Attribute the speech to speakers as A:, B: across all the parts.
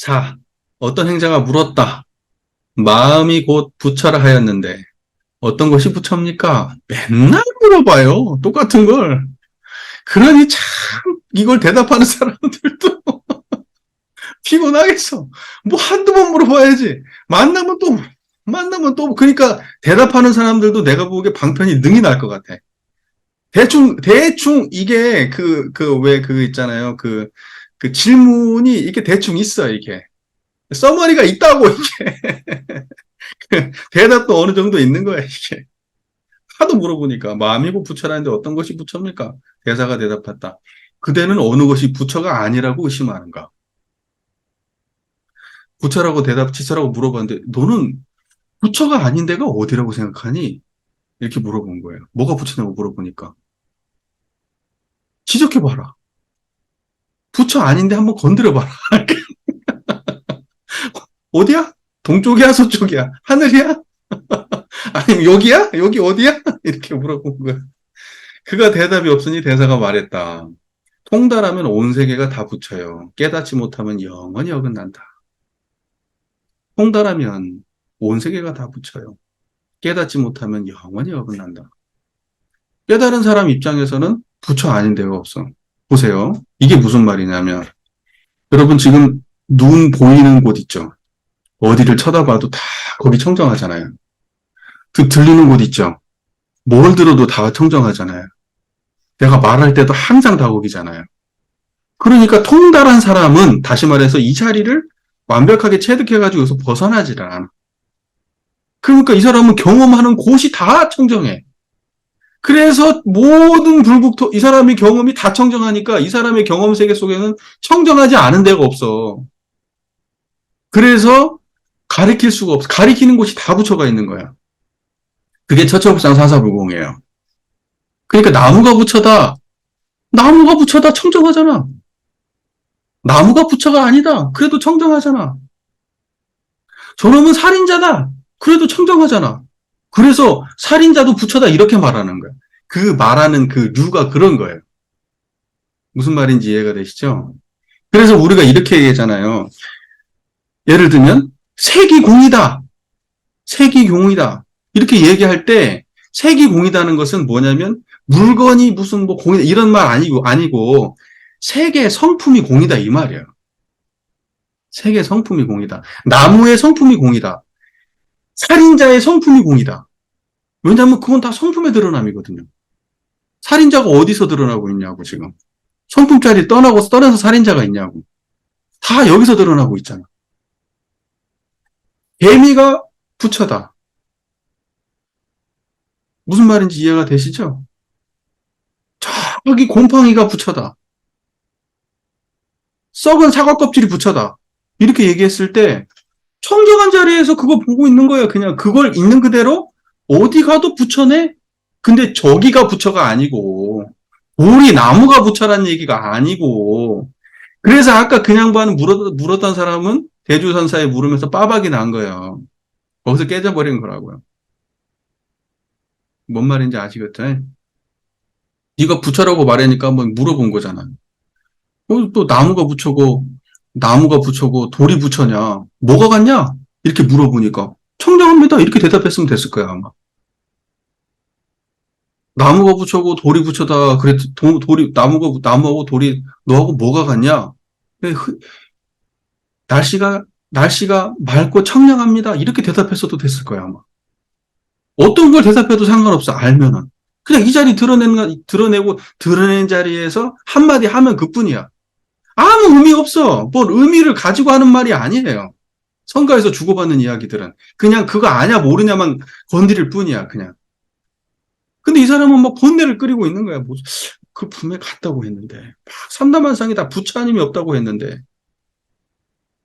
A: 사. 어떤 행자가 물었다. 마음이 곧 부처라 하였는데 어떤 것이 부처입니까? 맨날 물어봐요. 똑같은 걸. 그러니 참 이걸 대답하는 사람들도 피곤하겠어. 뭐 한두 번 물어봐야지. 만나면 또 그러니까 대답하는 사람들도 내가 보기에 방편이 능이 날 것 같아. 대충 이게 왜 있잖아요. 그 질문이 이게 대충 있어, 이게. 써머리가 있다고, 이게. 대답도 어느 정도 있는 거야, 이게. 하도 물어보니까. 마음이고 부처라는데 어떤 것이 부처입니까? 대사가 대답했다. 그대는 어느 것이 부처가 아니라고 의심하는가? 부처라고 치처라고 물어봤는데, 너는 부처가 아닌 데가 어디라고 생각하니? 이렇게 물어본 거예요. 뭐가 부처냐고 물어보니까. 지적해봐라. 부처 아닌데 한번 건드려봐라. 어디야? 동쪽이야? 서쪽이야? 하늘이야? 아니면 여기야? 여기 어디야? 이렇게 물어본 거야. 그가 대답이 없으니 대사가 말했다. 통달하면 온 세계가 다 부처요. 깨닫지 못하면 영원히 어긋난다. 통달하면 온 세계가 다 부처요. 깨닫지 못하면 영원히 어긋난다. 깨달은 사람 입장에서는 부처 아닌 데가 없어. 보세요. 이게 무슨 말이냐면, 여러분 지금 눈 보이는 곳 있죠? 어디를 쳐다봐도 다 거기 청정하잖아요. 그 들리는 곳 있죠? 뭘 들어도 다 청정하잖아요. 내가 말할 때도 항상 다 거기잖아요. 그러니까 통달한 사람은 다시 말해서 이 자리를 완벽하게 체득해가지고 여기서 벗어나지를 않아. 그러니까 이 사람은 경험하는 곳이 다 청정해. 그래서 모든 이 사람의 경험이 다 청정하니까 이 사람의 경험 세계 속에는 청정하지 않은 데가 없어. 그래서 가리킬 수가 없어. 가리키는 곳이 다 붙여가 있는 거야. 그게 처처국상 사사불공이에요. 그러니까 나무가 부처다 청정하잖아. 나무가 부처가 아니다. 그래도 청정하잖아. 저놈은 살인자다. 그래도 청정하잖아. 그래서 살인자도 부처다 이렇게 말하는 거야. 그 말하는 그 류가 그런 거예요. 무슨 말인지 이해가 되시죠? 그래서 우리가 이렇게 얘기하잖아요. 예를 들면 색이공이다. 색이공이다. 이렇게 얘기할 때 색이공이다는 것은 뭐냐면 물건이 무슨 뭐 공이다 이런 말 아니고 색의 성품이 공이다 이 말이에요. 색의 성품이 공이다. 나무의 성품이 공이다. 살인자의 성품이 공이다. 왜냐하면 그건 다 성품의 드러남이거든요. 살인자가 어디서 드러나고 있냐고 지금. 성품자리 떠나서 살인자가 있냐고. 다 여기서 드러나고 있잖아. 개미가 부처다. 무슨 말인지 이해가 되시죠? 저기 곰팡이가 부처다. 썩은 사과 껍질이 부처다. 이렇게 얘기했을 때 청정한 자리에서 그거 보고 있는 거예요. 그냥 그걸 있는 그대로 어디 가도 부처네? 근데 저기가 부처가 아니고 돌이 나무가 부처란 얘기가 아니고 그래서 아까 그 양반 물었던 사람은 대주선사에 물으면서 빠박이 난 거예요. 거기서 깨져버린 거라고요. 뭔 말인지 아시겠죠? 네가 부처라고 말하니까 한번 물어본 거잖아. 또 나무가 부처고 돌이 부처냐? 뭐가 같냐? 이렇게 물어보니까 청정합니다. 이렇게 대답했으면 됐을 거야 아마. 나무가 부처고 돌이 부처다. 그래 돌이 나무하고 돌이 너하고 뭐가 같냐? 날씨가 맑고 청량합니다. 이렇게 대답했어도 됐을 거야 아마. 어떤 걸 대답해도 상관없어 알면은. 그냥 이 자리 드러낸 자리에서 한마디 하면 그뿐이야. 아무 의미 없어. 뭘 의미를 가지고 하는 말이 아니에요. 성가에서 주고받는 이야기들은. 그냥 그거 아냐 모르냐만 건드릴 뿐이야, 그냥. 근데 이 사람은 막 본내를 끓이고 있는 거야. 뭐, 그 분명히 같다고 했는데. 막 삼다만상이 다 부처님이 없다고 했는데.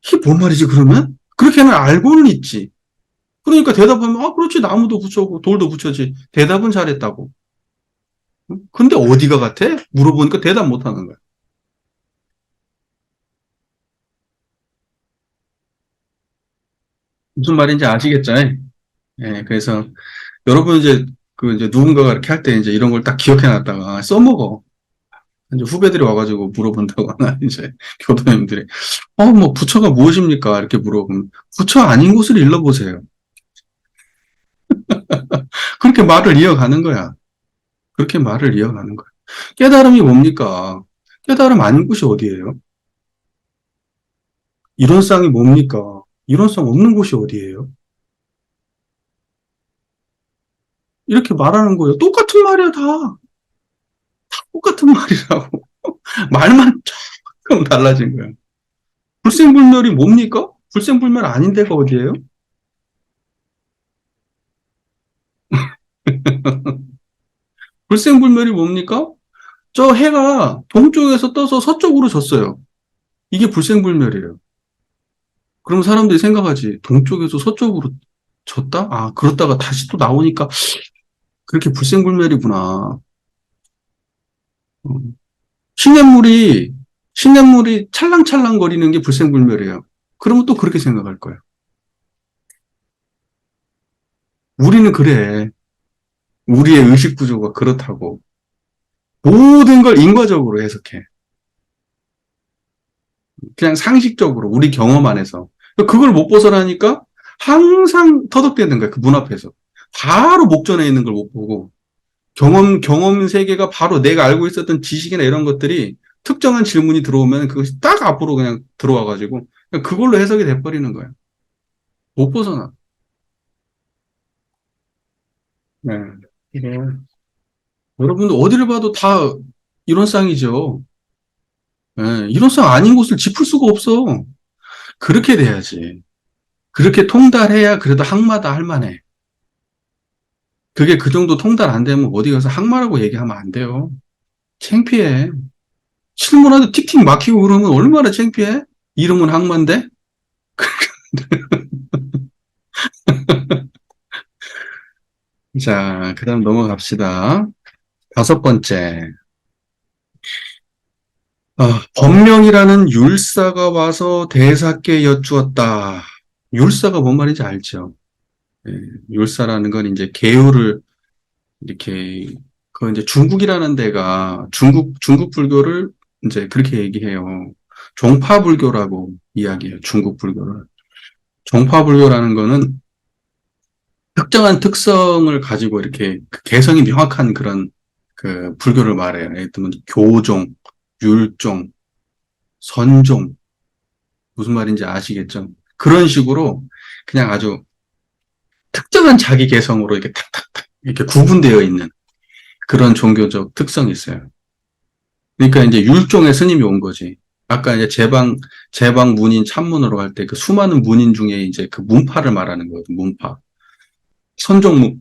A: 이게 뭔 말이지, 그러면? 그렇게는 알고는 있지. 그러니까 대답하면, 아, 그렇지. 나무도 부처고, 돌도 부처지. 대답은 잘했다고. 근데 어디가 같아? 물어보니까 대답 못 하는 거야. 무슨 말인지 아시겠죠? 예, 그래서 여러분 이제 이제 누군가가 이렇게 할 때 이제 이런 걸 딱 기억해 놨다가 써먹어. 이제 후배들이 와가지고 물어본다거나, 이제 교도님들이, 뭐, 부처가 무엇입니까? 이렇게 물어보면, 부처 아닌 곳을 일러보세요. 그렇게 말을 이어가는 거야. 그렇게 말을 이어가는 거야. 깨달음이 뭡니까? 깨달음 아닌 곳이 어디예요? 이론상이 뭡니까? 이론상 없는 곳이 어디예요? 이렇게 말하는 거예요. 똑같은 말이야, 다. 똑같은 말이라고. 말만 조금 달라진 거예요. 불생불멸이 뭡니까? 불생불멸 아닌 데가 어디예요? 불생불멸이 뭡니까? 저 해가 동쪽에서 떠서 서쪽으로 졌어요. 이게 불생불멸이에요. 그럼 사람들이 생각하지. 동쪽에서 서쪽으로 졌다? 아, 그렇다가 다시 또 나오니까 그렇게 불생불멸이구나. 음. 시냇물이, 시냇물이 찰랑찰랑 거리는 게 불생불멸이에요. 그러면 또 그렇게 생각할 거예요. 우리는 그래. 우리의 의식 구조가 그렇다고. 모든 걸 인과적으로 해석해. 그냥 상식적으로, 우리 경험 안에서. 그걸 못 벗어나니까 항상 터득되는 거야, 그 문 앞에서. 바로 목전에 있는 걸 못 보고, 경험 세계가 바로 내가 알고 있었던 지식이나 이런 것들이 특정한 질문이 들어오면 그것이 딱 앞으로 그냥 들어와가지고, 그걸로 해석이 돼버리는 거야. 못 벗어나. 네. 이게, 여러분들 어디를 봐도 다 이론상이죠. 네. 이론상 아닌 곳을 짚을 수가 없어. 그렇게 돼야지. 그렇게 통달해야 그래도 항마다 할 만해. 그게 그 정도 통달 안 되면 어디 가서 항마라고 얘기하면 안 돼요. 창피해. 실문화도 틱틱 막히고 그러면 얼마나 창피해? 이름은 항마인데? 자, 그 다음 넘어갑시다. 다섯 번째. 법명이라는 율사가 와서 대사께 여쭈었다. 율사가 뭔 말인지 알죠? 예, 율사라는 건 이제 계율을 이렇게, 그 이제 중국이라는 데가 중국 불교를 이제 그렇게 얘기해요. 종파불교라고 이야기해요. 중국 불교를. 종파불교라는 거는 특정한 특성을 가지고 이렇게 그 개성이 명확한 그런 그 불교를 말해요. 예를 들면 교종, 율종, 선종, 무슨 말인지 아시겠죠? 그런 식으로 그냥 아주 특정한 자기 개성으로 이렇게 탁탁탁 이렇게 구분되어 있는 그런 종교적 특성이 있어요. 그러니까 이제 율종의 스님이 온 거지. 아까 이제 제방 문인 참문으로 할 때 그 수많은 문인 중에 이제 그 문파를 말하는 거거든, 문파. 선종,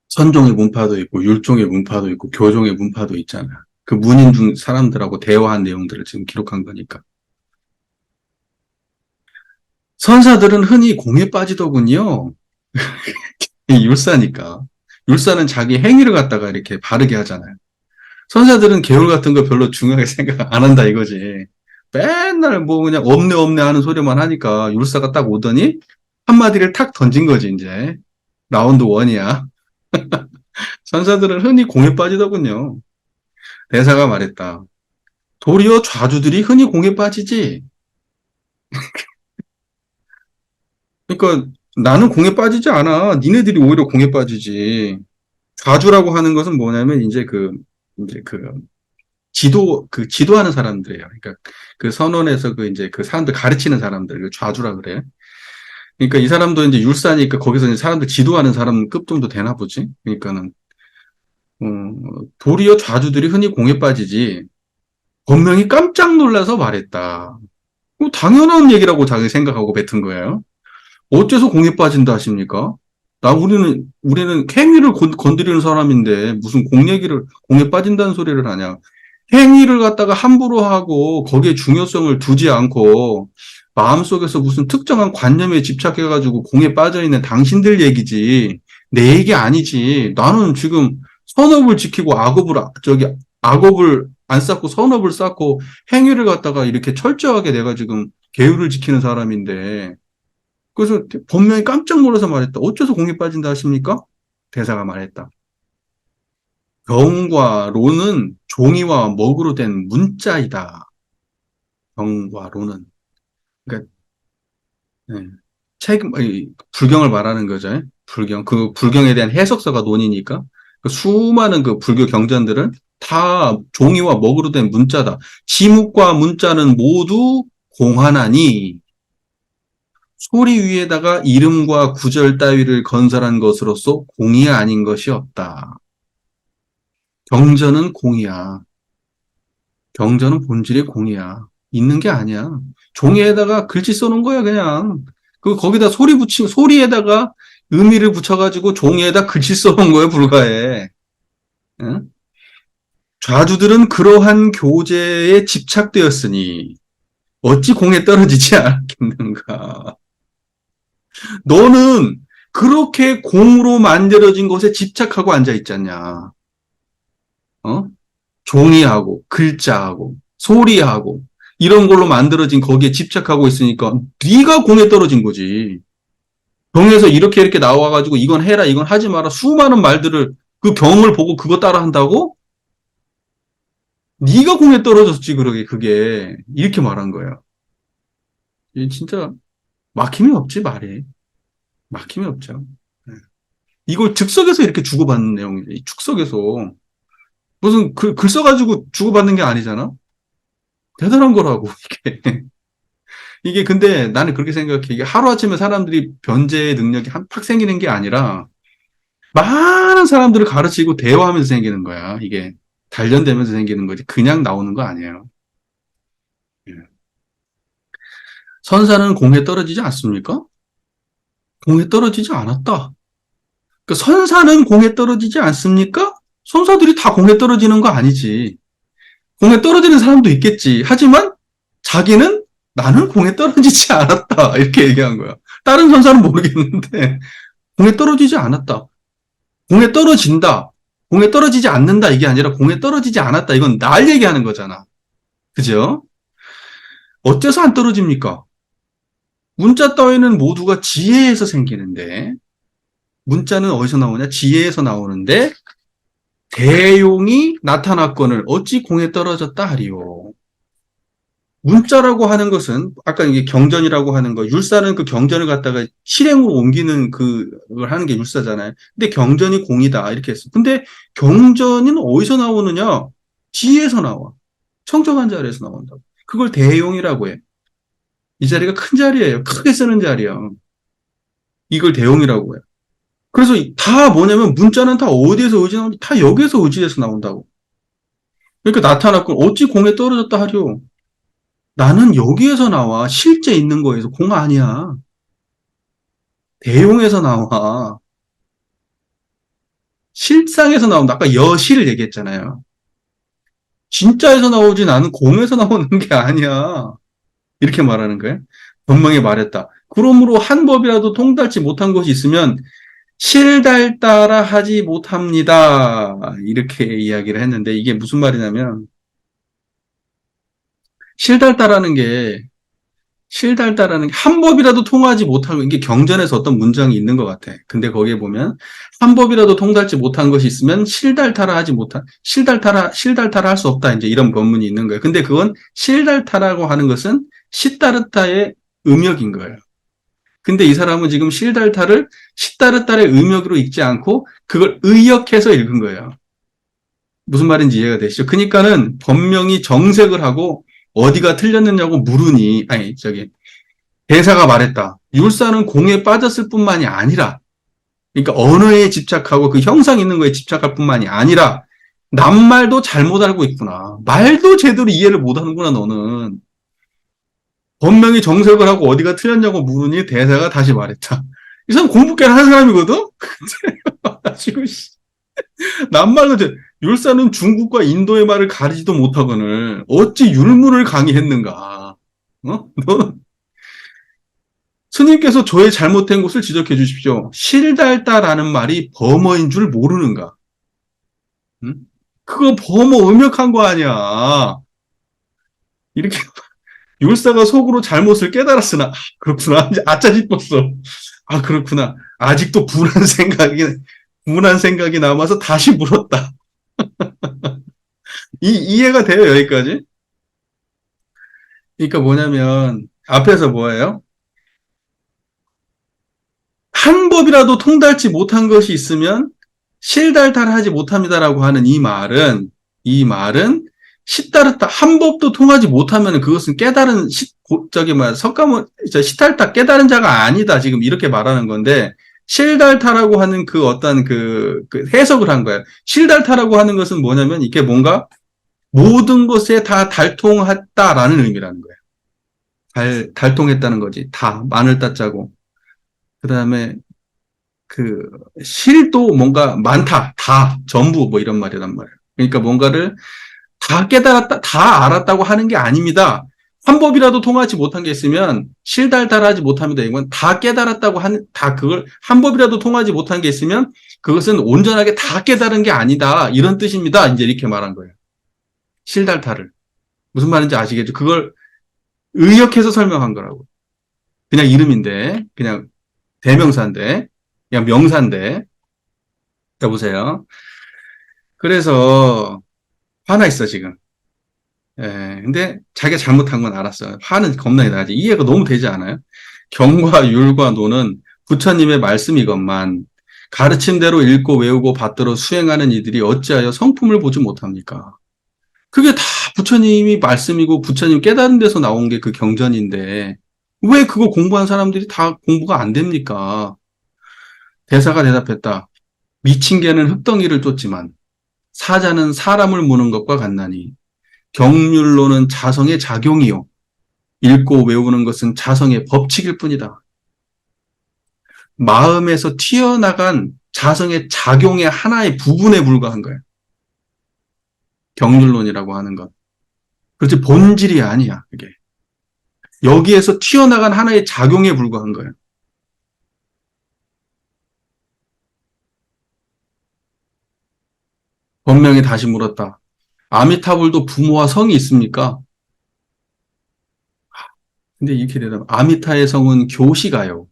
A: 선종의 문파도 있고, 율종의 문파도 있고, 교종의 문파도 있잖아. 그 문인 중 사람들하고 대화한 내용들을 지금 기록한 거니까. 선사들은 흔히 공에 빠지더군요. 이 율사니까. 율사는 자기 행위를 갖다가 이렇게 바르게 하잖아요. 선사들은 계율 같은 거 별로 중요하게 생각 안 한다 이거지. 맨날 뭐 그냥 없네 없네 하는 소리만 하니까 율사가 딱 오더니 한마디를 탁 던진 거지 이제. 라운드 원이야. 선사들은 흔히 공에 빠지더군요. 대사가 말했다. 도리어 좌주들이 흔히 공에 빠지지. 그러니까 나는 공에 빠지지 않아. 니네들이 오히려 공에 빠지지. 좌주라고 하는 것은 뭐냐면 이제 그 지도하는 사람들이에요. 그러니까 그 선원에서 그 이제 그 사람들 가르치는 사람들, 그 좌주라 그래. 그러니까 이 사람도 이제 율사니까 거기서 이제 사람들 지도하는 사람 급 정도 되나 보지. 그러니까는 어, 도리어 좌주들이 흔히 공에 빠지지. 본명이 깜짝 놀라서 말했다. 당연한 얘기라고 자기 생각하고 뱉은 거예요. 어째서 공에 빠진다 하십니까? 우리는 행위를 건드리는 사람인데 무슨 공에 빠진다는 소리를 하냐. 행위를 갖다가 함부로 하고 거기에 중요성을 두지 않고 마음속에서 무슨 특정한 관념에 집착해가지고 공에 빠져있는 당신들 얘기지. 내 얘기 아니지. 나는 지금 선업을 지키고 악업을 안 쌓고 선업을 쌓고 행위를 갖다가 이렇게 철저하게 내가 지금 계율을 지키는 사람인데 그래서 본명이 깜짝 놀라서 말했다. 어째서 공에 빠진다 하십니까? 대사가 말했다. 병과 로는 종이와 먹으로 된 문자이다. 병과 로는. 그러니까 예. 불경을 말하는 거죠. 불경. 그 불경에 대한 해석서가 논이니까. 그 수많은 그 불교 경전들은 다 종이와 먹으로 된 문자다. 지묵과 문자는 모두 공하나니 소리 위에다가 이름과 구절 따위를 건설한 것으로서 공이 아닌 것이 없다. 경전은 공이야. 경전은 본질이 공이야. 있는 게 아니야. 종이에다가 글씨 써놓은 거야, 그냥. 거기다 소리에다가 의미를 붙여가지고 종이에다 글씨 써놓은 거에 불과해. 응? 좌주들은 그러한 교제에 집착되었으니, 어찌 공에 떨어지지 않겠는가. 너는 그렇게 공으로 만들어진 것에 집착하고 앉아있잖냐. 어? 종이하고 글자하고 소리하고 이런 걸로 만들어진 거기에 집착하고 있으니까 네가 공에 떨어진 거지. 경에서 이렇게 나와가지고 이건 해라 이건 하지 마라 수많은 말들을 그 경을 보고 그거 따라 한다고? 네가 공에 떨어졌지 그게 이렇게 말한 거야. 진짜 막힘이 없지 말이. 막힘이 없죠. 네. 이걸 즉석에서 이렇게 주고받는 내용이지. 축석에서 무슨 글 써가지고 주고받는 게 아니잖아. 대단한 거라고 이게. 이게 근데 나는 그렇게 생각해. 이게 하루아침에 사람들이 변제의 능력이 팍 생기는 게 아니라 많은 사람들을 가르치고 대화하면서 생기는 거야. 이게 단련되면서 생기는 거지. 그냥 나오는 거 아니에요. 예. 선사는 공에 떨어지지 않습니까? 공에 떨어지지 않았다. 그러니까 선사는 공에 떨어지지 않습니까? 선사들이 다 공에 떨어지는 거 아니지. 공에 떨어지는 사람도 있겠지. 하지만 자기는 나는 공에 떨어지지 않았다. 이렇게 얘기한 거야. 다른 선사는 모르겠는데 공에 떨어지지 않았다. 공에 떨어진다. 공에 떨어지지 않는다. 이게 아니라 공에 떨어지지 않았다. 이건 날 얘기하는 거잖아. 그죠? 어째서 안 떨어집니까? 문자 따위는 모두가 지혜에서 생기는데 문자는 어디서 나오냐? 지혜에서 나오는데 대용이 나타났거늘 어찌 공에 떨어졌다 하리요. 문자라고 하는 것은 아까 이게 경전이라고 하는 거 율사는 그 경전을 갖다가 실행으로 옮기는 그걸 하는 게 율사잖아요. 근데 경전이 공이다 이렇게 했어. 근데 경전은 어디서 나오느냐? 지에서 나와. 청정한 자리에서 나온다고. 그걸 대용이라고 해. 이 자리가 큰 자리예요. 크게 쓰는 자리야. 이걸 대용이라고 해. 그래서 다 뭐냐면 문자는 다 어디에서 의지나오는지 다 여기에서 의지해서 나온다고. 그러니까 나타났고 어찌 공에 떨어졌다 하려. 나는 여기에서 나와. 실제 있는 거에서. 공 아니야. 대용에서 나와. 실상에서 나온다. 아까 여실을 얘기했잖아요. 진짜에서 나오지 나는 공에서 나오는 게 아니야. 이렇게 말하는 거예요. 분명히 말했다. 그러므로 한 법이라도 통달치 못한 것이 있으면 실달따라 하지 못합니다. 이렇게 이야기를 했는데 이게 무슨 말이냐면 실달따라는 게 한 법이라도 통하지 못하고 이게 경전에서 어떤 문장이 있는 것 같아. 근데 거기에 보면 한 법이라도 통달치 못한 것이 있으면 실달타라 할 수 없다. 이제 이런 법문이 있는 거예요. 근데 그건 실달타라고 하는 것은 시따르타의 음역인 거예요. 근데 이 사람은 지금 실달타를 시따르타의 음역으로 읽지 않고 그걸 의역해서 읽은 거예요. 무슨 말인지 이해가 되시죠? 그러니까는 법명이 정색을 하고 어디가 틀렸느냐고 물으니, 대사가 말했다. 율사는 공에 빠졌을 뿐만이 아니라, 그러니까 언어에 집착하고 그 형상 있는 거에 집착할 뿐만이 아니라, 남말도 잘못 알고 있구나. 말도 제대로 이해를 못 하는구나, 너는. 법명이 정색을 하고 어디가 틀렸냐고 물으니 대사가 다시 말했다. 이 사람 공부 꽤나 하는 사람이거든? 지금, 남말도 율사는 중국과 인도의 말을 가리지도 못하거늘 어찌 율무를 강의했는가? 너는 스님께서 저의 잘못된 것을 지적해 주십시오. 실달다라는 말이 범어인 줄 모르는가? 응? 그거 범어 음역한 거 아니야. 이렇게 율사가 속으로 잘못을 깨달았으나 그렇구나. 이제 아차 싶었어. 그렇구나. 아직도 분한 생각이 남아서 다시 물었다. 이해가 돼요, 여기까지? 그러니까 뭐냐면, 앞에서 뭐예요? 한 법이라도 통달치 못한 것이 있으면 실달달하지 못합니다라고 하는 이 말은 시따르다 한 법도 통하지 못하면 그것은 깨달은 저기 뭐 석가모 시탈타 깨달은 자가 아니다 지금 이렇게 말하는 건데 실달타라고 하는 그 어떤 그 해석을 한 거예요. 실달타라고 하는 것은 뭐냐면 이게 뭔가 모든 것에 다 달통했다라는 의미라는 거예요. 달통했다는 거지. 다 마늘 따자고 그 다음에 그 실도 뭔가 많다, 다, 전부 뭐 이런 말이란 말이에요. 그러니까 뭔가를 다 깨달았다, 다 알았다고 하는 게 아닙니다. 한 법이라도 통하지 못한 게 있으면 실달달하지 못합니다. 이건 다 깨달았다고 다 그걸 한 법이라도 통하지 못한 게 있으면 그것은 온전하게 다 깨달은 게 아니다. 이런 뜻입니다. 이제 이렇게 말한 거예요. 실달달을. 무슨 말인지 아시겠죠? 그걸 의역해서 설명한 거라고. 그냥 이름인데, 그냥 대명사인데, 그냥 명사인데, 여보세요. 그래서 화나 있어 지금. 예, 근데 자기가 잘못한 건 알았어. 화는 겁나게 나지. 이해가 너무 되지 않아요? 경과 율과 노는 부처님의 말씀이건만 가르침대로 읽고 외우고 받들어 수행하는 이들이 어찌하여 성품을 보지 못합니까? 그게 다 부처님이 말씀이고 부처님 깨달은 데서 나온 게 그 경전인데 왜 그거 공부한 사람들이 다 공부가 안 됩니까? 대사가 대답했다. 미친 개는 흙덩이를 쫓지만 사자는 사람을 무는 것과 같나니 경률로는 자성의 작용이요. 읽고 외우는 것은 자성의 법칙일 뿐이다. 마음에서 튀어나간 자성의 작용의 하나의 부분에 불과한 거예요. 경률론이라고 하는 것. 그렇지 본질이 아니야. 그게. 여기에서 튀어나간 하나의 작용에 불과한 거예요. 법명이 다시 물었다. 아미타불도 부모와 성이 있습니까? 근데 이렇게 대답. 아미타의 성은 교시가요.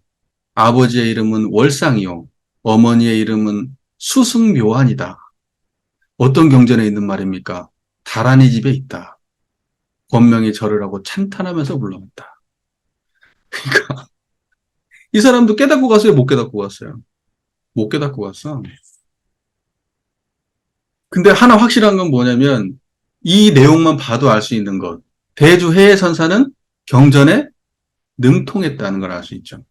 A: 아버지의 이름은 월상이요. 어머니의 이름은 수승묘환이다. 어떤 경전에 있는 말입니까? 다란이 집에 있다. 권명이 절을 하고 찬탄하면서 물러갔다. 그러니까 이 사람도 깨닫고 갔어요? 못 깨닫고 갔어요? 못 깨닫고 갔어. 근데 하나 확실한 건 뭐냐면 이 내용만 봐도 알 수 있는 것. 대주해의 선사는 경전에 능통했다는 걸 알 수 있죠.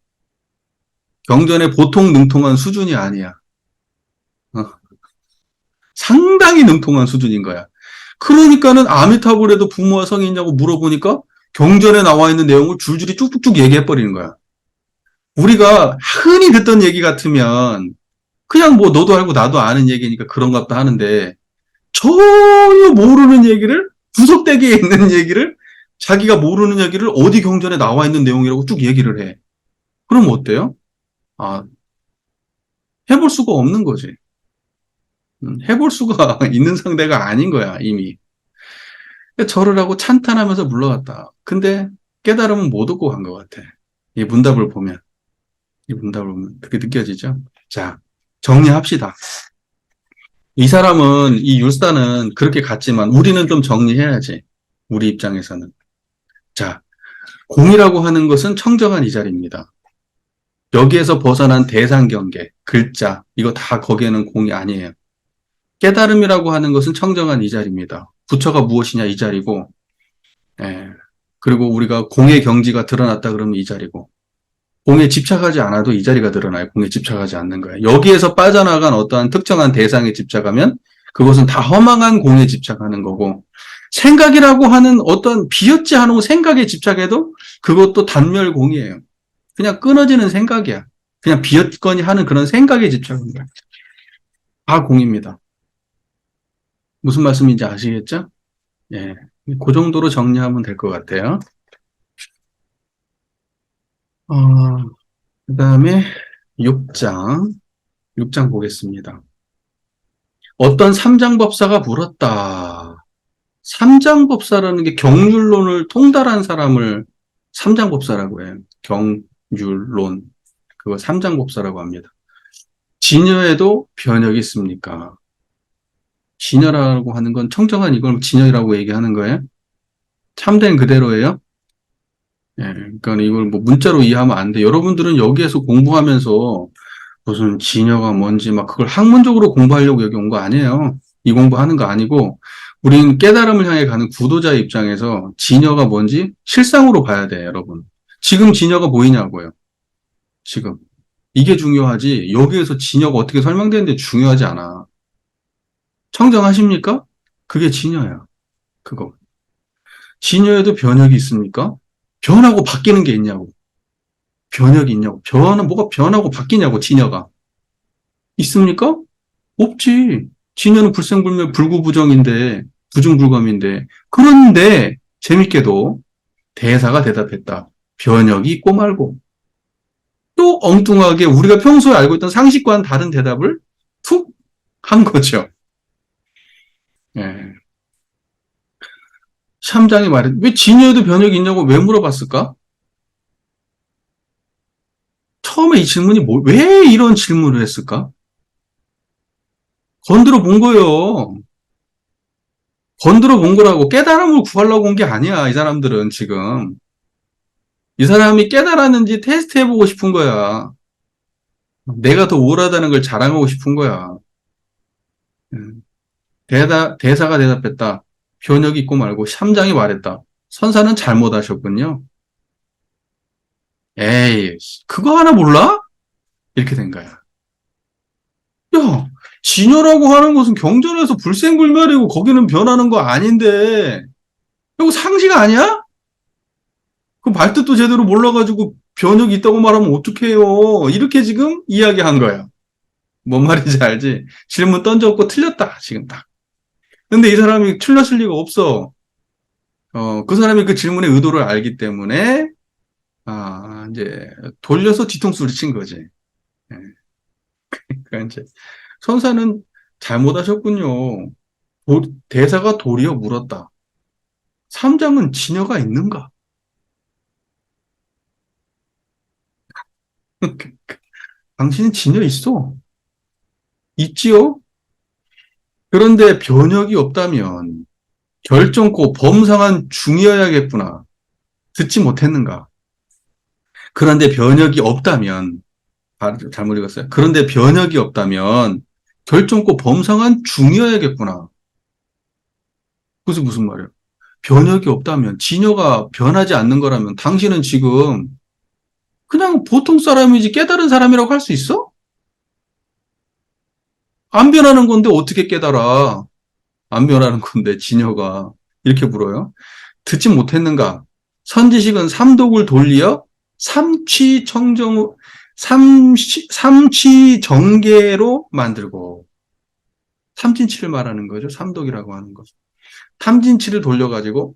A: 경전에 보통 능통한 수준이 아니야. 어, 상당히 능통한 수준인 거야. 그러니까는 아미타불에도 부모와 성이 있냐고 물어보니까 경전에 나와 있는 내용을 줄줄이 쭉쭉쭉 얘기해 버리는 거야. 우리가 흔히 듣던 얘기 같으면 그냥 뭐 너도 알고 나도 아는 얘기니까 그런가 보다 하는데 전혀 모르는 얘기를 구석대기에 있는 얘기를 자기가 모르는 얘기를 어디 경전에 나와 있는 내용이라고 쭉 얘기를 해. 그럼 어때요? 아, 해볼 수가 없는 거지. 해볼 수가 있는 상대가 아닌 거야, 이미. 절을 하고 찬탄하면서 물러갔다. 근데 깨달음은 못 얻고 간 것 같아. 이 문답을 보면. 이 문답을 보면 그렇게 느껴지죠? 자, 정리합시다. 이 사람은, 이 율사는 그렇게 갔지만 우리는 좀 정리해야지. 우리 입장에서는. 자, 공이라고 하는 것은 청정한 이 자리입니다. 여기에서 벗어난 대상 경계, 글자, 이거 다 거기에는 공이 아니에요. 깨달음이라고 하는 것은 청정한 이 자리입니다. 부처가 무엇이냐 이 자리고, 예. 그리고 우리가 공의 경지가 드러났다 그러면 이 자리고, 공에 집착하지 않아도 이 자리가 드러나요. 공에 집착하지 않는 거예요. 여기에서 빠져나간 어떠한 특정한 대상에 집착하면 그것은 다 허망한 공에 집착하는 거고, 생각이라고 하는 어떤 비었지 않은 생각에 집착해도 그것도 단멸공이에요. 그냥 끊어지는 생각이야. 그냥 비었거니 하는 그런 생각에 집착하는 거야. 다 공입니다. 무슨 말씀인지 아시겠죠? 예. 그 정도로 정리하면 될 것 같아요. 어, 그 다음에 6장, 6장 보겠습니다. 어떤 삼장법사가 물었다. 삼장법사라는 게 경률론을 통달한 사람을 삼장법사라고 해요. 경률론. 그거 삼장법사라고 합니다. 진여에도 변혁이 있습니까? 진여라고 하는 건 청정한 이걸 진여라고 얘기하는 거예요? 참된 그대로예요? 예, 그러니까 이걸 뭐 문자로 이해하면 안 돼. 여러분들은 여기에서 공부하면서 무슨 진여가 뭔지 막 그걸 학문적으로 공부하려고 여기 온 거 아니에요. 이 공부하는 거 아니고 우리는 깨달음을 향해 가는 구도자의 입장에서 진여가 뭔지 실상으로 봐야 돼, 여러분. 지금 진여가 보이냐고요. 지금. 이게 중요하지. 여기에서 진여가 어떻게 설명되는데 중요하지 않아. 청정하십니까? 그게 진여야. 그거. 진여에도 변혁이 있습니까? 변하고 바뀌는 게 있냐고. 변혁이 있냐고. 뭐가 변하고 바뀌냐고, 진여가. 있습니까? 없지. 진여는 불생불멸 불구부정인데, 부중불감인데. 그런데, 재밌게도 대사가 대답했다. 변혁이 있고 말고. 또 엉뚱하게 우리가 평소에 알고 있던 상식과는 다른 대답을 툭 한 거죠. 예. 샴장이 말해, 왜 진여에도 변혁이 있냐고 왜 물어봤을까? 처음에 이 질문이 왜 이런 질문을 했을까? 건드려 본 거예요. 건드려 본 거라고 깨달음을 구하려고 온 게 아니야, 이 사람들은 지금. 이 사람이 깨달았는지 테스트 해보고 싶은 거야. 내가 더 우월하다는 걸 자랑하고 싶은 거야. 음. 대사가 대답했다. 변혁이 있고 말고 샴장이 말했다. 선사는 잘못하셨군요. 에이, 그거 하나 몰라? 이렇게 된 거야. 야, 진여라고 하는 것은 경전에서 불생불멸이고 거기는 변하는 거 아닌데 이거 상식 아니야? 그 말뜻도 제대로 몰라가지고 변혁이 있다고 말하면 어떡해요. 이렇게 지금 이야기한 거야. 뭔 말인지 알지? 질문 던졌고 틀렸다, 지금 딱. 근데 이 사람이 틀렸을 리가 없어. 그 사람이 그 질문의 의도를 알기 때문에, 이제, 돌려서 뒤통수를 친 거지. 예. 그러니까 이제, 선사는 잘못하셨군요. 대사가 도리어 물었다. 삼장은 진여가 있는가? 당신은 진여 있어. 있지요? 그런데 변혁이 없다면 결정코 범상한 중이어야겠구나. 듣지 못했는가? 그런데 변혁이 없다면, 잘못 읽었어요. 그런데 변혁이 없다면 결정코 범상한 중이어야겠구나. 그것이 무슨 말이에요? 변혁이 없다면, 진여가 변하지 않는 거라면 당신은 지금 그냥 보통 사람이지 깨달은 사람이라고 할 수 있어? 안 변하는 건데 어떻게 깨달아? 안 변하는 건데 진여가 이렇게 물어요. 듣지 못했는가? 선지식은 삼독을 돌리어 삼치정계로 만들고 삼진치를 말하는 거죠. 삼독이라고 하는 것. 탐진치를 돌려가지고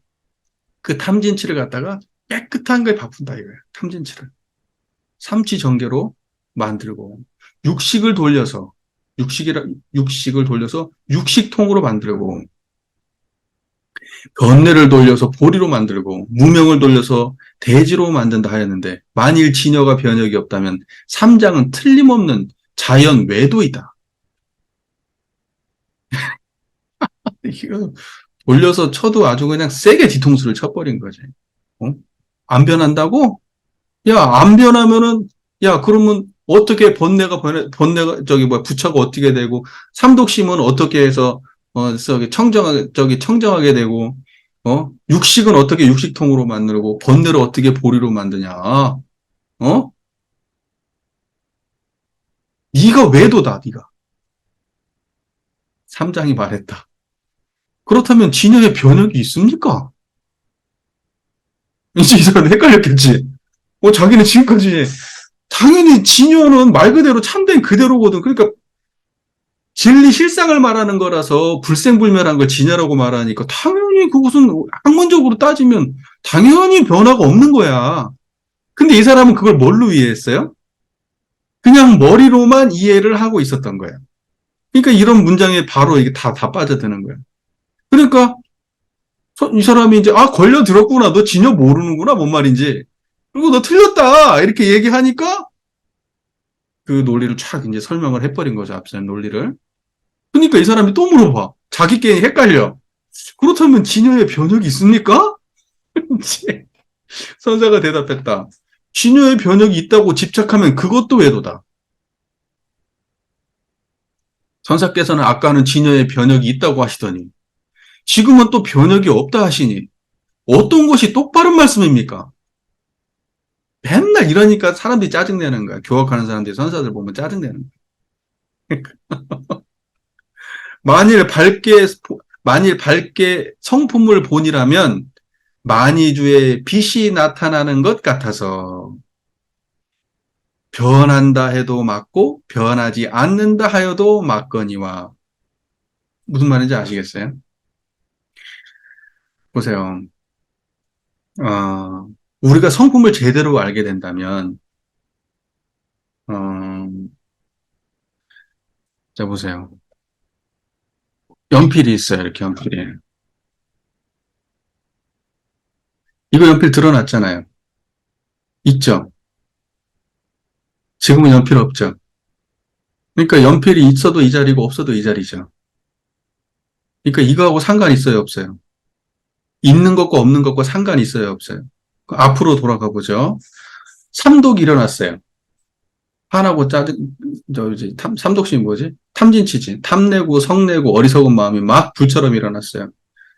A: 그 탐진치를 갖다가 깨끗한 거에 바꾼다 이거예요. 탐진치를. 삼치정계로 만들고 육식을 돌려서 육식을 돌려서 육식통으로 만들고 변뇌를 돌려서 보리로 만들고 무명을 돌려서 대지로 만든다 하였는데 만일 진여가 변혁이 없다면 삼장은 틀림없는 자연 외도이다. 이거 돌려서 쳐도 아주 그냥 세게 뒤통수를 쳐버린 거지. 어? 안 변한다고? 야, 안 변하면은 야, 그러면 어떻게 번뇌가 저기 뭐야 부처가 어떻게 되고 삼독심은 어떻게 해서 청정하게 되고 육식은 어떻게 육식통으로 만들고 번뇌를 어떻게 보리로 만드냐? 네가 외도다, 네가. 삼장이 말했다. 그렇다면 진여의 변혁이 있습니까? 이제 이 사람 헷갈렸겠지. 자기는 지금까지 당연히 진여는 말 그대로 참된 그대로거든. 그러니까 진리 실상을 말하는 거라서 불생불멸한 걸 진여라고 말하니까 당연히 그것은 학문적으로 따지면 당연히 변화가 없는 거야. 근데 이 사람은 그걸 뭘로 이해했어요? 그냥 머리로만 이해를 하고 있었던 거야. 그러니까 이런 문장에 바로 이게 다 빠져드는 거야. 그러니까 이 사람이 이제 걸려들었구나. 너 진여 모르는구나. 뭔 말인지. 그리고 너 틀렸다. 이렇게 얘기하니까 그 논리를 촥 이제 설명을 해버린 거죠. 앞선 논리를. 그러니까 이 사람이 또 물어봐. 자기끼리 헷갈려. 그렇다면 진여의 변혁이 있습니까? 선사가 대답했다. 진여의 변혁이 있다고 집착하면 그것도 외도다. 선사께서는 아까는 진여의 변혁이 있다고 하시더니 지금은 또 변혁이 없다 하시니 어떤 것이 똑바른 말씀입니까? 맨날 이러니까 사람들이 짜증내는 거야. 교학하는 사람들이 선사들 보면 짜증내는 거야. 만일 밝게, 만일 밝게 성품을 본이라면 만이주의 빛이 나타나는 것 같아서 변한다 해도 맞고 변하지 않는다 하여도 맞거니와. 무슨 말인지 아시겠어요? 보세요. 우리가 성품을 제대로 알게 된다면, 어, 자, 보세요. 연필이 있어요, 이렇게 연필이. 이거 연필 드러났잖아요. 있죠? 지금은 연필 없죠? 그러니까 연필이 있어도 이 자리고 없어도 이 자리죠. 그러니까 이거하고 상관 있어요, 없어요? 있는 것과 없는 것과 상관이 있어요, 없어요? 앞으로 돌아가 보죠. 삼독이 일어났어요. 화나고 짜증, 이제 삼독심이 뭐지? 탐진치진. 탐내고 성내고 어리석은 마음이 막 불처럼 일어났어요.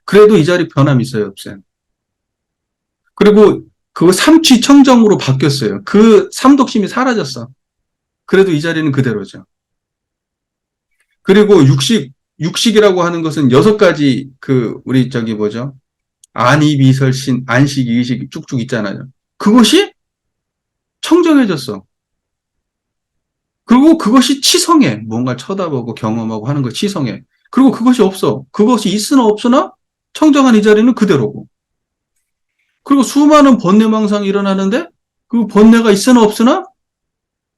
A: 그래도 이 자리 변함이 있어요, 없어요? 그리고 그 삼취청정으로 바뀌었어요. 그 삼독심이 사라졌어. 그래도 이 자리는 그대로죠. 그리고 육식이라고 하는 것은 여섯 가지 우리 저기 뭐죠? 안이, 미설신, 안식, 이식 쭉쭉 있잖아요. 그것이 청정해졌어. 그리고 그것이 치성해. 뭔가 쳐다보고 경험하고 하는 거 치성해. 그리고 그것이 없어. 그것이 있으나 없으나 청정한 이 자리는 그대로고. 그리고 수많은 번뇌망상이 일어나는데 그 번뇌가 있으나 없으나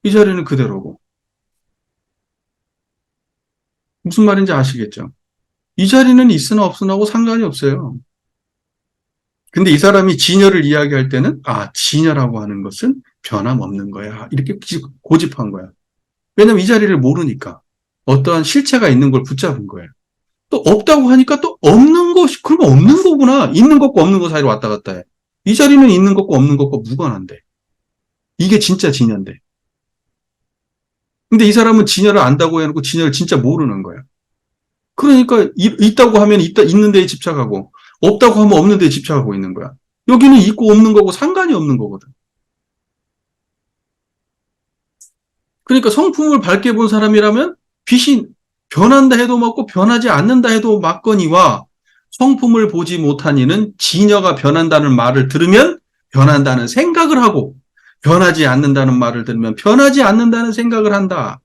A: 이 자리는 그대로고. 무슨 말인지 아시겠죠? 이 자리는 있으나 없으나하고 상관이 없어요. 근데 이 사람이 진여를 이야기할 때는 진여라고 하는 것은 변함없는 거야. 이렇게 고집한 거야. 왜냐면 이 자리를 모르니까. 어떠한 실체가 있는 걸 붙잡은 거예요. 또 없다고 하니까 또 없는 것이, 그러면 없는 거구나. 있는 것과 없는 것 사이로 왔다 갔다 해. 이 자리는 있는 것과 없는 것과 무관한데. 이게 진짜 진여인데. 근데 이 사람은 진여를 안다고 해놓고 진여를 진짜 모르는 거야. 그러니까 있다고 하면 있는 데에 집착하고 없다고 하면 없는 데에 집착하고 있는 거야. 여기는 있고 없는 거고 상관이 없는 거거든. 그러니까 성품을 밝게 본 사람이라면 빛이 변한다 해도 맞고 변하지 않는다 해도 맞거니와 성품을 보지 못한 이는 진여가 변한다는 말을 들으면 변한다는 생각을 하고 변하지 않는다는 말을 들으면 변하지 않는다는 생각을 한다.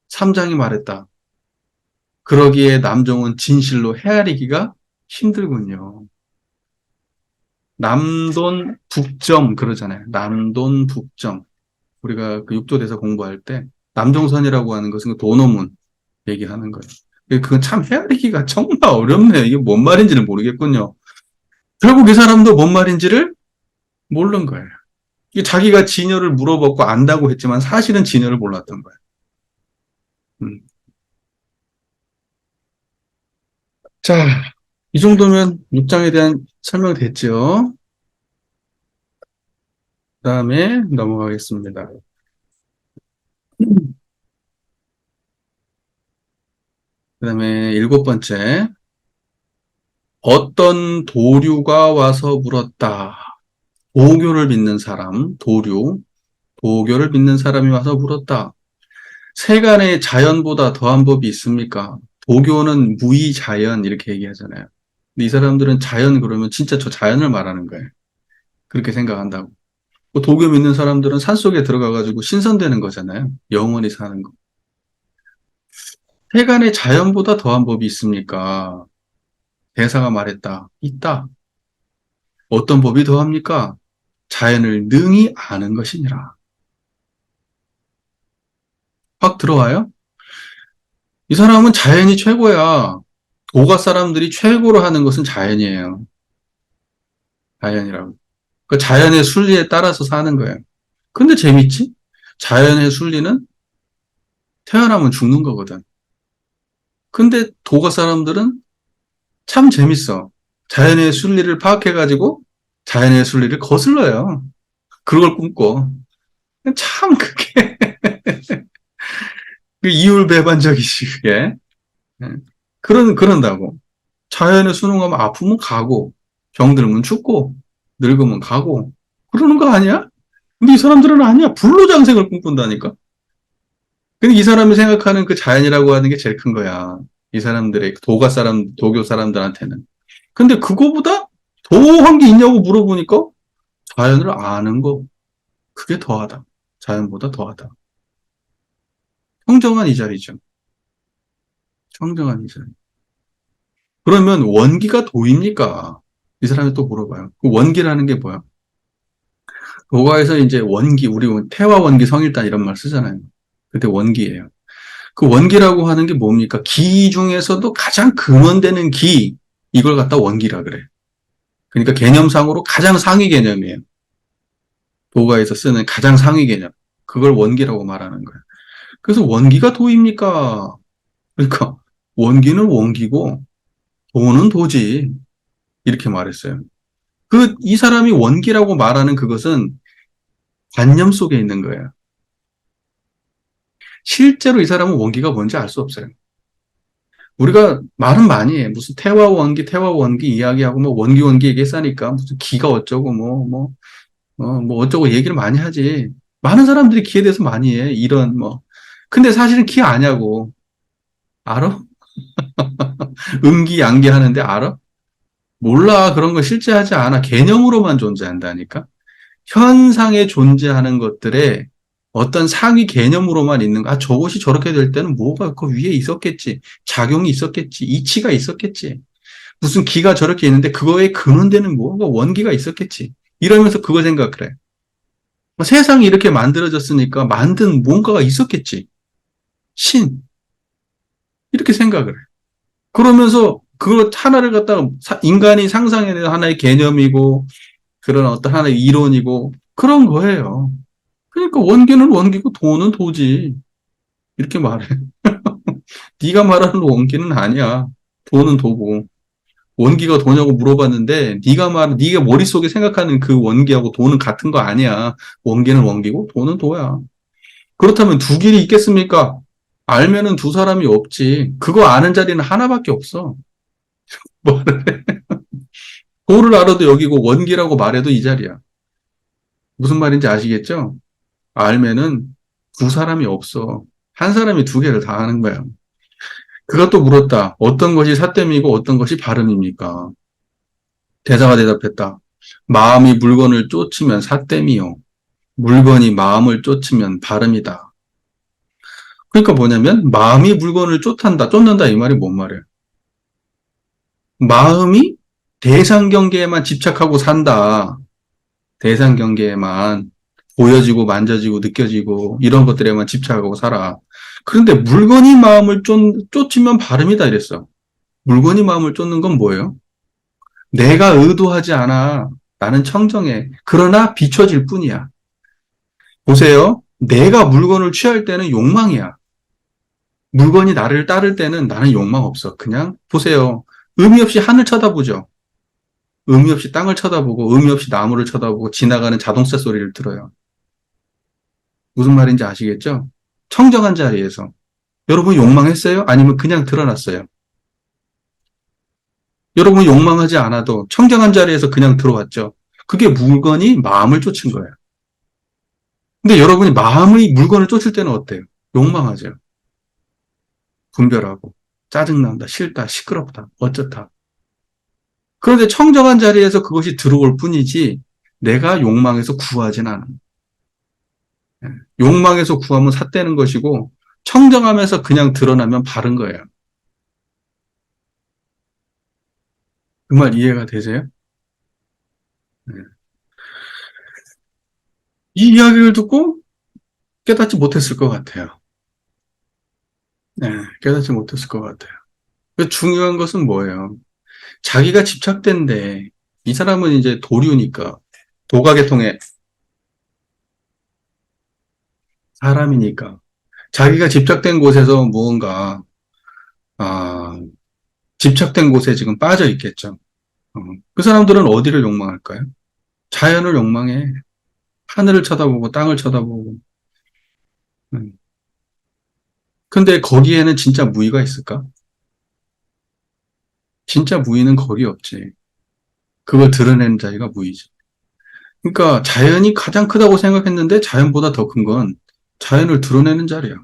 A: 3장이 말했다. 그러기에 남종은 진실로 헤아리기가 힘들군요. 남돈 북점 그러잖아요. 남돈 북점. 우리가 그 육도대사 공부할 때 남종선이라고 하는 것은 그 도노문 얘기하는 거예요. 그건 참 헤아리기가 정말 어렵네요. 이게 뭔 말인지는 모르겠군요. 결국 이 사람도 뭔 말인지를 모르는 거예요. 자기가 진여를 물어봤고 안다고 했지만 사실은 진여를 몰랐던 거예요. 음. 자, 이 정도면 6장에 대한 설명 됐죠? 그 다음에 넘어가겠습니다. 그 다음에 7번째. 어떤 도류가 와서 물었다. 도교를 믿는 사람, 도교를 믿는 사람이 와서 물었다. 세간의 자연보다 더한 법이 있습니까? 도교는 무의자연 이렇게 얘기하잖아요. 근데 이 사람들은 자연 그러면 진짜 저 자연을 말하는 거예요. 그렇게 생각한다고. 도교 믿는 사람들은 산속에 들어가가지고 신선되는 거잖아요. 영원히 사는 거. 세간의 자연보다 더한 법이 있습니까? 대사가 말했다. 있다. 어떤 법이 더합니까? 자연을 능히 아는 것이니라. 확 들어와요? 이 사람은 자연이 최고야. 도가 사람들이 최고로 하는 것은 자연이에요. 자연이라고. 그 자연의 순리에 따라서 사는 거예요. 근데 재밌지? 자연의 순리는 태어나면 죽는 거거든. 근데 도가 사람들은 참 재밌어. 자연의 순리를 파악해가지고 자연의 순리를 거슬러요. 그걸 꿈꿔. 참 그게 이율배반적이지, 그게. 예. 그런다고. 자연에 순응하면 아프면 가고, 병들면 죽고, 늙으면 가고, 그러는 거 아니야? 근데 이 사람들은 아니야. 불로장생을 꿈꾼다니까? 근데 이 사람이 생각하는 그 자연이라고 하는 게 제일 큰 거야. 이 사람들의 도교 사람들한테는. 근데 그거보다 더한 게 있냐고 물어보니까 자연을 아는 거, 그게 더하다. 자연보다 더하다. 청정한 이 자리죠. 청정한 이 자리. 그러면 원기가 도입니까? 이 사람이 또 물어봐요. 그 원기라는 게 뭐야? 도가에서 이제 원기, 우리 태화 원기 성일단 이런 말 쓰잖아요. 그때 원기예요. 그 원기라고 하는 게 뭡니까? 기 중에서도 가장 근원되는 기, 이걸 갖다 원기라 그래. 그러니까 개념상으로 가장 상위 개념이에요. 도가에서 쓰는 가장 상위 개념. 그걸 원기라고 말하는 거예요. 그래서 원기가 도입니까? 그러니까 원기는 원기고 도는 도지. 이렇게 말했어요. 이 사람이 원기라고 말하는 그것은 관념 속에 있는 거예요. 실제로 이 사람은 원기가 뭔지 알 수 없어요. 우리가 말은 많이 해. 무슨 태화 원기 이야기하고 뭐 원기 얘기했으니까 무슨 기가 어쩌고 뭐 어쩌고 얘기를 많이 하지. 많은 사람들이 기에 대해서 많이 해. 이런 뭐. 근데 사실은 기 아냐고. 알아? 음기, 양기 하는데 알아? 몰라. 그런 거 실제하지 않아. 개념으로만 존재한다니까. 현상에 존재하는 것들에 어떤 상위 개념으로만 있는 거. 아, 저것이 저렇게 될 때는 뭐가 그 위에 있었겠지. 작용이 있었겠지. 이치가 있었겠지. 무슨 기가 저렇게 있는데 그거에 근원되는 뭐가 원기가 있었겠지. 이러면서 그거 생각을 해. 세상이 이렇게 만들어졌으니까 만든 뭔가가 있었겠지. 신. 이렇게 생각을 해. 그러면서 그걸 하나를 갖다가 인간이 상상해낸 하나의 개념이고 그런 어떤 하나의 이론이고 그런 거예요. 그러니까 원기는 원기고 도는 도지. 이렇게 말해. 네가 말하는 원기는 아니야. 도는 도고. 원기가 도냐고 물어봤는데 네가 머릿속에 생각하는 그 원기하고 도는 같은 거 아니야. 원기는 원기고 도는 도야. 그렇다면 두 길이 있겠습니까? 알면은 두 사람이 없지. 그거 아는 자리는 하나밖에 없어. 뭐를 도를 알아도 여기고 원기라고 말해도 이 자리야. 무슨 말인지 아시겠죠? 알면은 두 사람이 없어. 한 사람이 두 개를 다 하는 거야. 그것도 물었다. 어떤 것이 사땜이고 어떤 것이 발음입니까? 대사가 대답했다. 마음이 물건을 쫓으면 사땜이요. 물건이 마음을 쫓으면 발음이다. 그러니까 뭐냐면 마음이 물건을 쫓는다 이 말이 뭔 말이에요? 마음이 대상 경계에만 집착하고 산다. 대상 경계에만 보여지고 만져지고 느껴지고 이런 것들에만 집착하고 살아. 그런데 물건이 마음을 쫓으면 발음이다 이랬어. 물건이 마음을 쫓는 건 뭐예요? 내가 의도하지 않아. 나는 청정해. 그러나 비춰질 뿐이야. 보세요. 내가 물건을 취할 때는 욕망이야. 물건이 나를 따를 때는 나는 욕망 없어. 그냥 보세요. 의미 없이 하늘 쳐다보죠. 의미 없이 땅을 쳐다보고 의미 없이 나무를 쳐다보고 지나가는 자동차 소리를 들어요. 무슨 말인지 아시겠죠? 청정한 자리에서. 여러분 욕망했어요? 아니면 그냥 드러났어요? 여러분 욕망하지 않아도 청정한 자리에서 그냥 들어왔죠. 그게 물건이 마음을 쫓은 거예요. 근데 여러분이 마음의 물건을 쫓을 때는 어때요? 욕망하죠. 분별하고 짜증난다, 싫다, 시끄럽다, 어쩌다. 그런데 청정한 자리에서 그것이 들어올 뿐이지 내가 욕망에서 구하진 않아. 욕망에서 구하면 삿되는 것이고 청정하면서 그냥 드러나면 바른 거예요. 그 말 이해가 되세요? 네. 이 이야기를 듣고 깨닫지 못했을 것 같아요. 네, 깨닫지 못했을 것 같아요. 중요한 것은 뭐예요? 자기가 집착된데 이 사람은 이제 도류니까 도가계통의 사람이니까 자기가 집착된 곳에서 무언가, 아, 집착된 곳에 지금 빠져 있겠죠. 그 사람들은 어디를 욕망할까요? 자연을 욕망해. 하늘을 쳐다보고 땅을 쳐다보고. 음. 근데 거기에는 진짜 무의가 있을까? 진짜 무의는 거기 없지. 그걸 드러내는 자리가 무의지. 그러니까 자연이 가장 크다고 생각했는데 자연보다 더 큰 건 자연을 드러내는 자리야.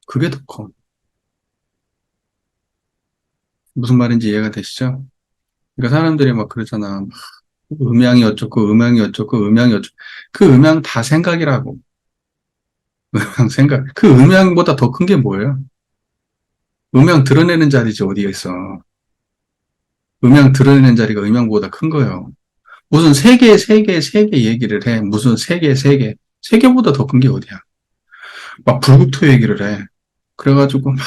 A: 그게 더 커. 무슨 말인지 이해가 되시죠? 그러니까 사람들이 막 그러잖아. 막 음양이 어쩌고, 음양이 어쩌고, 음양이 어쩌고. 그 음양 다 생각이라고. 음양 생각. 그 음양보다 더 큰 게 뭐예요? 음양 드러내는 자리지, 어디에 있어. 음양 드러내는 자리가 음양보다 큰 거예요. 무슨 세계 얘기를 해. 무슨 세계. 세계보다 더 큰 게 어디야. 막 불국토 얘기를 해. 그래가지고 막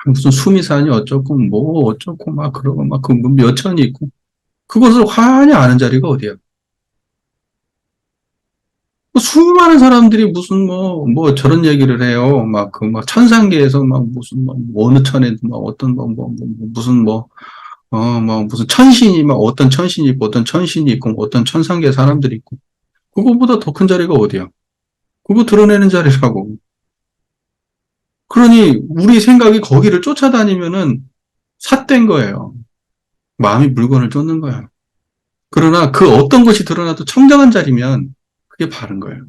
A: 무슨 수미산이 어쩌고 뭐 어쩌고 막 그러고 막 그 몇 천이 있고 그것을 환히 아는 자리가 어디야. 수많은 사람들이 무슨 뭐 저런 얘기를 해요. 막 그 막 천상계에서 막 무슨 뭐 어느 천에 막 어떤 무슨 뭐 무슨 천신이 막 어떤 천신이 있고 어떤 천신이 있고 어떤 천상계 사람들이 있고 그거보다 더 큰 자리가 어디야. 그거 드러내는 자리라고. 그러니 우리 생각이 거기를 쫓아다니면은 삿된 거예요. 마음이 물건을 쫓는 거야. 그러나 그 어떤 것이 드러나도 청정한 자리면 그게 바른 거예요.